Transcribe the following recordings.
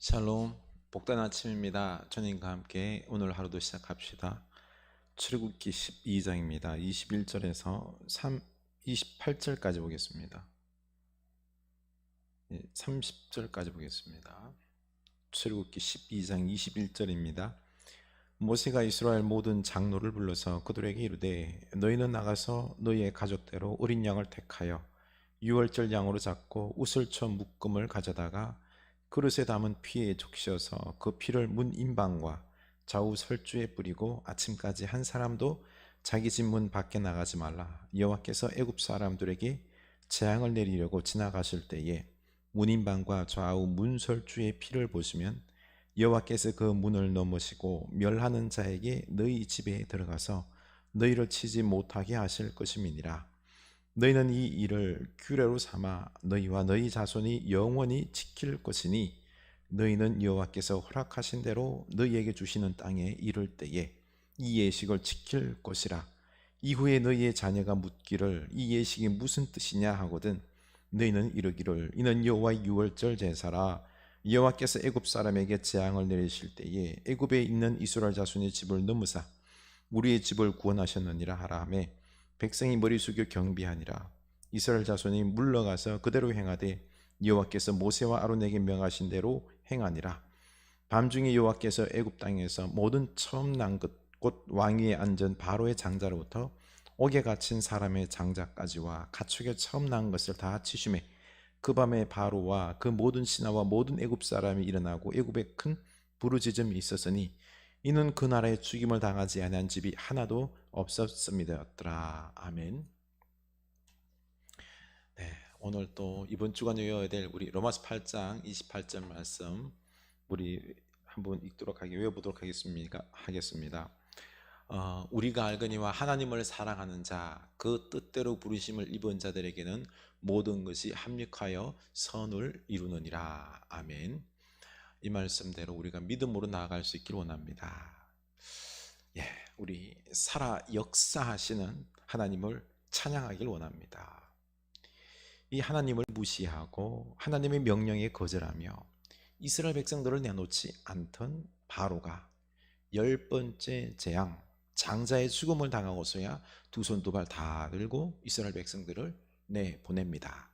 샬롬, 복된 아침입니다. 주님과 함께 오늘 하루도 시작합시다. 출애굽기 12장입니다. 21절에서 28절까지 보겠습니다. 30절까지 보겠습니다. 출애굽기 12장 21절입니다. 모세가 이스라엘 모든 장로를 불러서 그들에게 이르되 너희는 나가서 너희의 가족대로 어린 양을 택하여 유월절 양으로 잡고 우슬초 묶음을 가져다가 그릇에 담은 피에 적셔서 그 피를 문 인방과 좌우 설주에 뿌리고 아침까지 한 사람도 자기 집 문 밖에 나가지 말라. 여호와께서 애굽 사람들에게 재앙을 내리려고 지나가실 때에 문 인방과 좌우 문 설주의 피를 보시면 여호와께서 그 문을 넘으시고 멸하는 자에게 너희 집에 들어가서 너희를 치지 못하게 하실 것임이니라. 너희는 이 일을 규례로 삼아 너희와 너희 자손이 영원히 지킬 것이니 너희는 여호와께서 허락하신 대로 너희에게 주시는 땅에 이를 때에 이 예식을 지킬 것이라. 이후에 너희의 자녀가 묻기를 이 예식이 무슨 뜻이냐 하거든 너희는 이르기를 이는 여호와의 유월절 제사라. 여호와께서 애굽 사람에게 재앙을 내리실 때에 애굽에 있는 이스라엘 자손의 집을 넘으사 우리의 집을 구원하셨느니라 하라 하매 백성이 머리 숙여 경비하니라. 이스라엘 자손이 물러가서 그대로 행하되 여호와께서 모세와 아론에게 명하신 대로 행하니라. 밤중에 여호와께서 애굽 땅에서 모든 처음 난 것 곧 왕위에 앉은 바로의 장자로부터 옥에 갇힌 사람의 장자까지와 가축의 처음 난 것을 다 치심해 그 밤에 바로와 그 모든 신하와 모든 애굽 사람이 일어나고 애굽에 큰 부르짖음이 있었으니 이는 그 나라에 죽임을 당하지 아니한 집이 하나도 없었음이되었더라. 아멘. 네, 오늘 또 이번 주간 외워야 될 우리 로마서 8장 28절 말씀 우리 한번 외워보도록 하겠습니다. 우리가 알거니와 하나님을 사랑하는 자, 그 뜻대로 부르심을 입은 자들에게는 모든 것이 합력하여 선을 이루느니라. 아멘. 이 말씀대로 우리가 믿음으로 나아갈 수 있기를 원합니다. 우리 살아 역사하시는 하나님을 찬양하길 원합니다. 이 하나님을 무시하고 하나님의 명령에 거절하며 이스라엘 백성들을 내놓지 않던 바로가 10번째 재앙 장자의 죽음을 당하고서야 두 손 두 발 다 들고 이스라엘 백성들을 내보냅니다.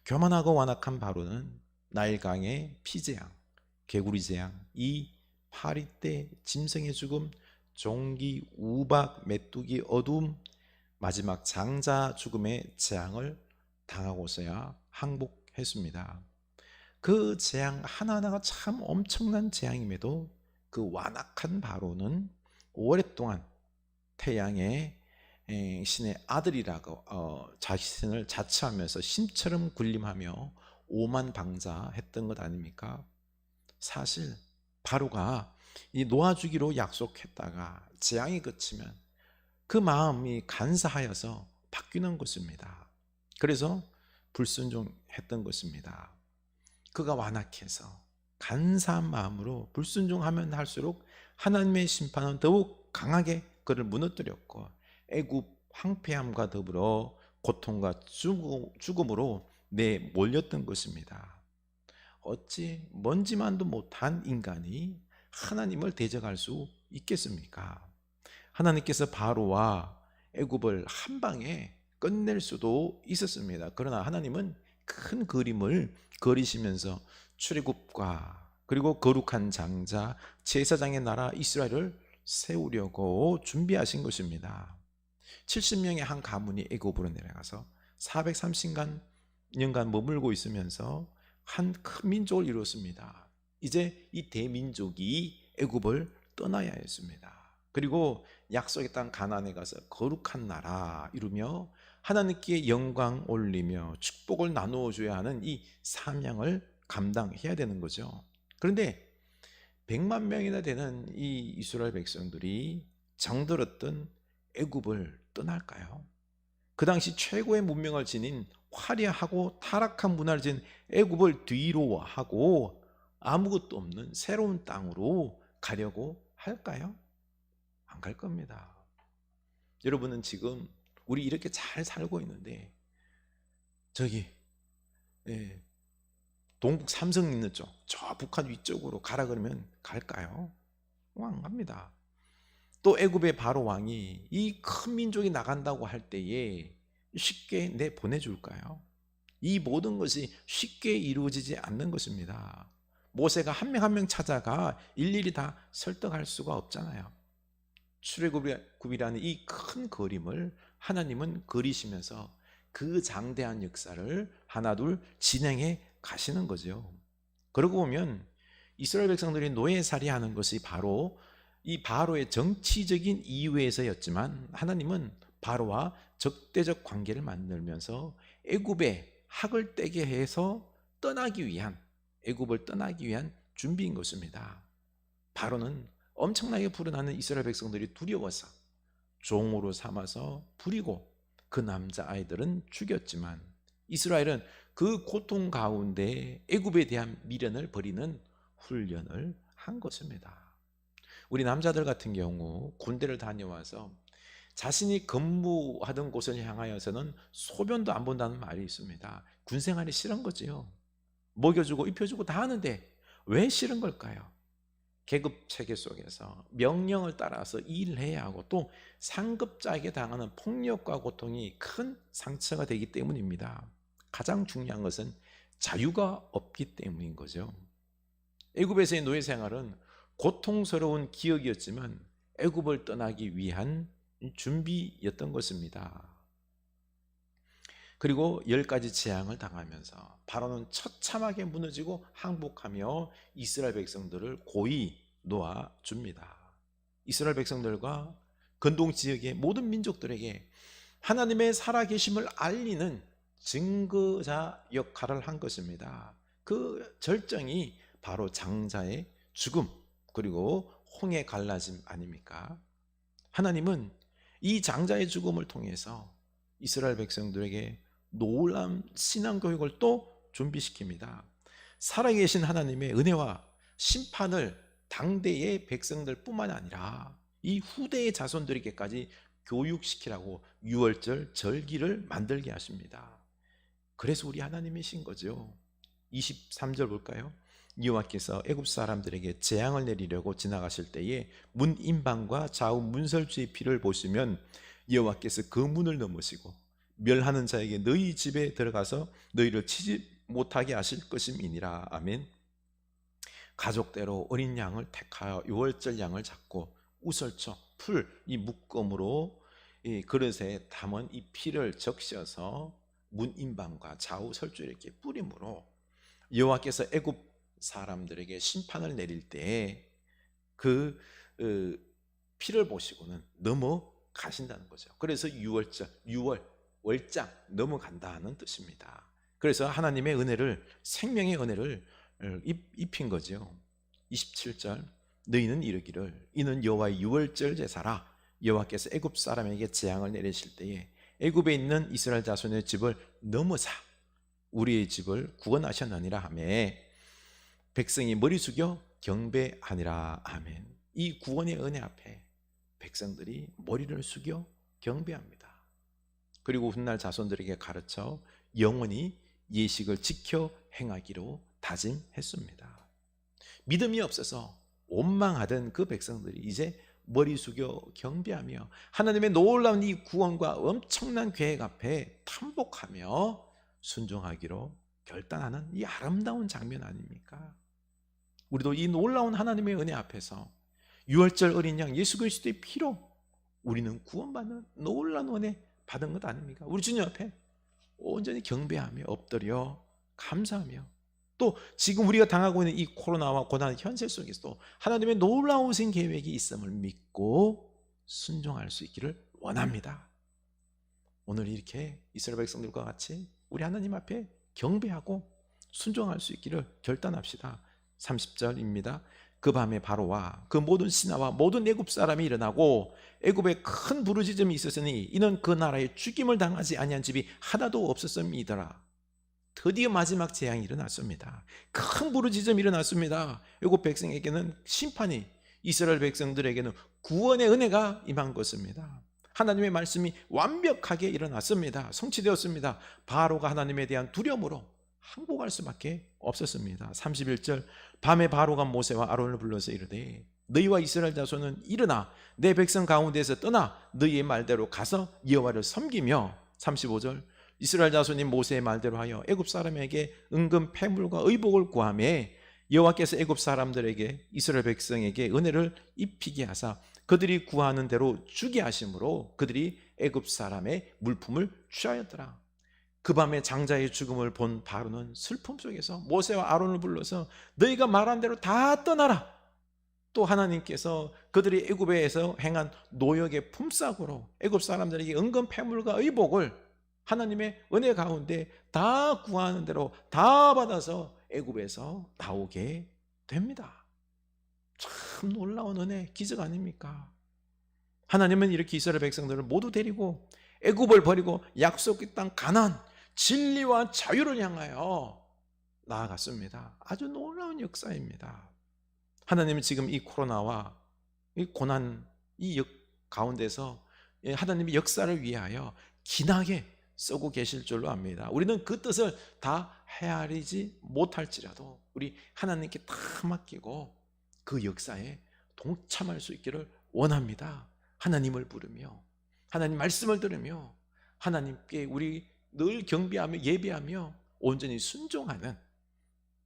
교만하고 완악한 바로는 나일강의 피재앙, 개구리 재앙, 이 파리 때 짐승의 죽음, 종기, 우박, 메뚜기, 어둠, 마지막 장자 죽음의 재앙을 당하고서야 항복했습니다. 그 재앙 하나하나가 참 엄청난 재앙임에도 그 완악한 바로는 오랫동안 태양의 신의 아들이라고 자신을 자처하면서 신처럼 군림하며 오만방자했던 것 아닙니까? 사실 바로가 이 놓아주기로 약속했다가 재앙이 그치면 그 마음이 간사하여서 바뀌는 것입니다. 그래서 불순종했던 것입니다. 그가 완악해서 간사한 마음으로 불순종하면 할수록 하나님의 심판은 더욱 강하게 그를 무너뜨렸고 애굽 황폐함과 더불어 고통과 죽음으로 내몰렸던 것입니다. 어찌 먼지만도 못한 인간이 하나님을 대적할 수 있겠습니까? 하나님께서 바로와 애굽을 한 방에 끝낼 수도 있었습니다. 그러나 하나님은 큰 그림을 그리시면서 출애굽과 그리고 거룩한 장자 제사장의 나라 이스라엘을 세우려고 준비하신 것입니다. 70명의 한 가문이 애굽으로 내려가서 430년간 머물고 있으면서 한 큰 민족을 이루었습니다. 이제 이 대민족이 애굽을 떠나야 했습니다. 그리고 약속의 땅 가나안에 가서 거룩한 나라 이루며 하나님께 영광 올리며 축복을 나누어 줘야 하는 이 사명을 감당해야 되는 거죠. 그런데 100만 명이나 되는 이 이스라엘 백성들이 정들었던 애굽을 떠날까요? 그 당시 최고의 문명을 지닌 화려하고 타락한 문화를 지닌 애굽을 뒤로 하고 아무것도 없는 새로운 땅으로 가려고 할까요? 안 갈 겁니다. 여러분은 지금 우리 이렇게 잘 살고 있는데 저기 동북 삼성 있는 쪽, 저 북한 위쪽으로 가라 그러면 갈까요? 안 갑니다. 또 애굽의 바로 왕이 이 큰 민족이 나간다고 할 때에 쉽게 내 보내줄까요? 이 모든 것이 쉽게 이루어지지 않는 것입니다. 모세가 한 명 한 명 찾아가 일일이 다 설득할 수가 없잖아요. 출애굽이라는 이 큰 그림을 하나님은 그리시면서 그 장대한 역사를 하나둘 진행해 가시는 거죠. 그러고 보면 이스라엘 백성들이 노예살이하는 것이 바로 이 바로의 정치적인 이유에서였지만, 하나님은 바로와 적대적 관계를 만들면서 애굽에 학을 떼게 해서 애굽을 떠나기 위한 준비인 것입니다. 바로는 엄청나게 불어나는 이스라엘 백성들이 두려워서 종으로 삼아서 부리고 그 남자아이들은 죽였지만, 이스라엘은 그 고통 가운데 애굽에 대한 미련을 버리는 훈련을 한 것입니다. 우리 남자들 같은 경우 군대를 다녀와서 자신이 근무하던 곳을 향하여서는 소변도 안 본다는 말이 있습니다. 군생활이 싫은 거지요. 먹여주고 입혀주고 다 하는데 왜 싫은 걸까요? 계급 체계 속에서 명령을 따라서 일해야 하고 또 상급자에게 당하는 폭력과 고통이 큰 상처가 되기 때문입니다. 가장 중요한 것은 자유가 없기 때문인 거죠. 애굽에서의 노예 생활은 고통스러운 기억이었지만 애굽을 떠나기 위한 준비였던 것입니다. 그리고 10가지 재앙을 당하면서 바로는 처참하게 무너지고 항복하며 이스라엘 백성들을 고이 놓아줍니다. 이스라엘 백성들과 근동 지역의 모든 민족들에게 하나님의 살아계심을 알리는 증거자 역할을 한 것입니다. 그 절정이 바로 장자의 죽음 그리고 홍해 갈라짐 아닙니까? 하나님은 이 장자의 죽음을 통해서 이스라엘 백성들에게 놀라운 신앙교육을 또 준비시킵니다. 살아계신 하나님의 은혜와 심판을 당대의 백성들 뿐만 아니라 이 후대의 자손들에게까지 교육시키라고 유월절 절기를 만들게 하십니다. 그래서 우리 하나님이신 거죠. 23절 볼까요? 여호와께서 애굽 사람들에게 재앙을 내리려고 지나가실 때에 문 임방과 좌우 문설주의 피를 보시면 여호와께서 그 문을 넘으시고 멸하는 자에게 너희 집에 들어가서 너희를 치지 못하게 하실 것임이니라. 아멘. 가족대로 어린 양을 택하여 유월절 양을 잡고 우설초, 풀, 이 묶음으로 이 그릇에 담은 이 피를 적셔서 문 임방과 좌우 설주에 이렇게 뿌림으로 여호와께서 애굽 사람들에게 심판을 내릴 때 그 피를 보시고는 넘어가신다는 거죠. 그래서 유월절, 월장 넘어간다는 뜻입니다. 그래서 하나님의 은혜를, 생명의 은혜를 입힌 거죠. 27절 너희는 이르기를 이는 여호와의 유월절 제사라. 여호와께서 애굽 사람에게 재앙을 내리실 때에 애굽에 있는 이스라엘 자손의 집을 넘어사 우리의 집을 구원하셨느니라 하매 백성이 머리 숙여 경배하니라. 아멘. 이 구원의 은혜 앞에 백성들이 머리를 숙여 경배합니다. 그리고 훗날 자손들에게 가르쳐 영원히 예식을 지켜 행하기로 다짐했습니다. 믿음이 없어서 원망하던 그 백성들이 이제 머리 숙여 경배하며 하나님의 놀라운 이 구원과 엄청난 계획 앞에 탐복하며 순종하기로 결단하는 이 아름다운 장면 아닙니까? 우리도 이 놀라운 하나님의 은혜 앞에서 유월절 어린 양 예수 그리스도의 피로 우리는 구원받는 놀라운 은혜 받은 것 아닙니까? 우리 주님 앞에 온전히 경배하며 엎드려 감사하며 또 지금 우리가 당하고 있는 이 코로나와 고난의 현실 속에서도 하나님의 놀라우신 계획이 있음을 믿고 순종할 수 있기를 원합니다. 오늘 이렇게 이스라엘 백성들과 같이 우리 하나님 앞에 경배하고 순종할 수 있기를 결단합시다. 30절입니다. 그 밤에 바로와 그 모든 신하와 모든 애굽 사람이 일어나고 애굽에 큰 부르짖음이 있었으니 이는 그 나라에 죽임을 당하지 아니한 집이 하나도 없었음이더라. 드디어 마지막 재앙이 일어났습니다. 큰 부르짖음이 일어났습니다. 애굽 백성에게는 심판이, 이스라엘 백성들에게는 구원의 은혜가 임한 것입니다. 하나님의 말씀이 완벽하게 일어났습니다. 성취되었습니다. 바로가 하나님에 대한 두려움으로 항복할 수밖에 없었습니다. 31절 밤에 바로가 모세와 아론을 불러서 이르되 너희와 이스라엘 자손은 일어나 내 백성 가운데에서 떠나 너희의 말대로 가서 여호와를 섬기며 35절 이스라엘 자손이 모세의 말대로 하여 애굽 사람에게 은금 패물과 의복을 구하며 여호와께서 애굽 사람들에게 이스라엘 백성에게 은혜를 입히게 하사 그들이 구하는 대로 주게 하심으로 그들이 애굽 사람의 물품을 취하였더라. 그 밤에 장자의 죽음을 본 바로는 슬픔 속에서 모세와 아론을 불러서 너희가 말한 대로 다 떠나라. 또 하나님께서 그들이 애굽에서 행한 노역의 품삯으로 애굽 사람들에게 은금 패물과 의복을 하나님의 은혜 가운데 다 구하는 대로 다 받아서 애굽에서 나오게 됩니다. 참 놀라운 은혜, 기적 아닙니까? 하나님은 이렇게 이스라엘 백성들을 모두 데리고 애굽을 버리고 약속의 땅 가나안, 진리와 자유를 향하여 나아갔습니다. 아주 놀라운 역사입니다. 하나님은 지금 이 코로나와 이 고난, 이 가운데서 하나님의 역사를 위하여 기나게 쓰고 계실 줄로 압니다. 우리는 그 뜻을 다 헤아리지 못할지라도 우리 하나님께 다 맡기고 그 역사에 동참할 수 있기를 원합니다. 하나님을 부르며 하나님 말씀을 들으며 하나님께 우리 늘 경배하며 예배하며 온전히 순종하는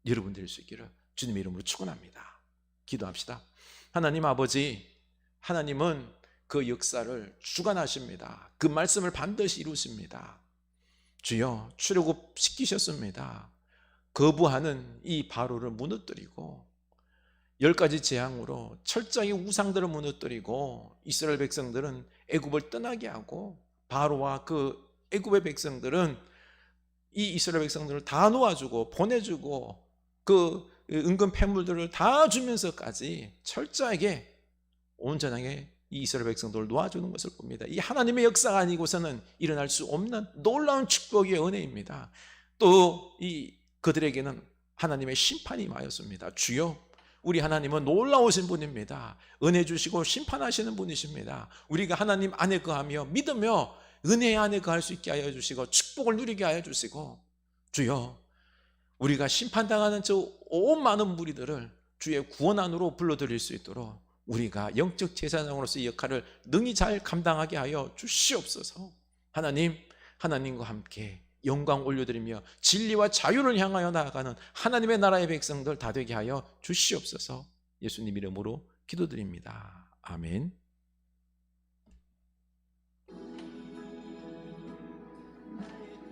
여러분 될 수 있기를 주님의 이름으로 축원합니다. 기도합시다. 하나님 아버지, 하나님은 그 역사를 주관하십니다. 그 말씀을 반드시 이루십니다. 주여, 출애굽 시키셨습니다. 거부하는 이 바로를 무너뜨리고 10가지 재앙으로 철저하게 우상들을 무너뜨리고 이스라엘 백성들은 애굽을 떠나게 하고 바로와 그 애굽의 백성들은 이 이스라엘 백성들을 다 놓아주고 보내주고 그 은금 패물들을 다 주면서까지 철저하게 온전하게 이 이스라엘 백성들을 놓아주는 것을 봅니다. 이 하나님의 역사가 아니고서는 일어날 수 없는 놀라운 축복의 은혜입니다. 또 이 그들에게는 하나님의 심판이 임하였습니다. 주여, 우리 하나님은 놀라우신 분입니다. 은혜 주시고 심판하시는 분이십니다. 우리가 하나님 안에 거하며 믿으며 은혜 안에 거할 수 있게 하여 주시고 축복을 누리게 하여 주시고, 주여, 우리가 심판당하는 저 온 많은 무리들을 주의 구원 안으로 불러들일 수 있도록 우리가 영적 제사장으로서의 역할을 능히 잘 감당하게 하여 주시옵소서. 하나님, 하나님과 함께 영광 올려드리며 진리와 자유를 향하여 나아가는 하나님의 나라의 백성들 다 되게 하여 주시옵소서. 예수님 이름으로 기도드립니다. 아멘.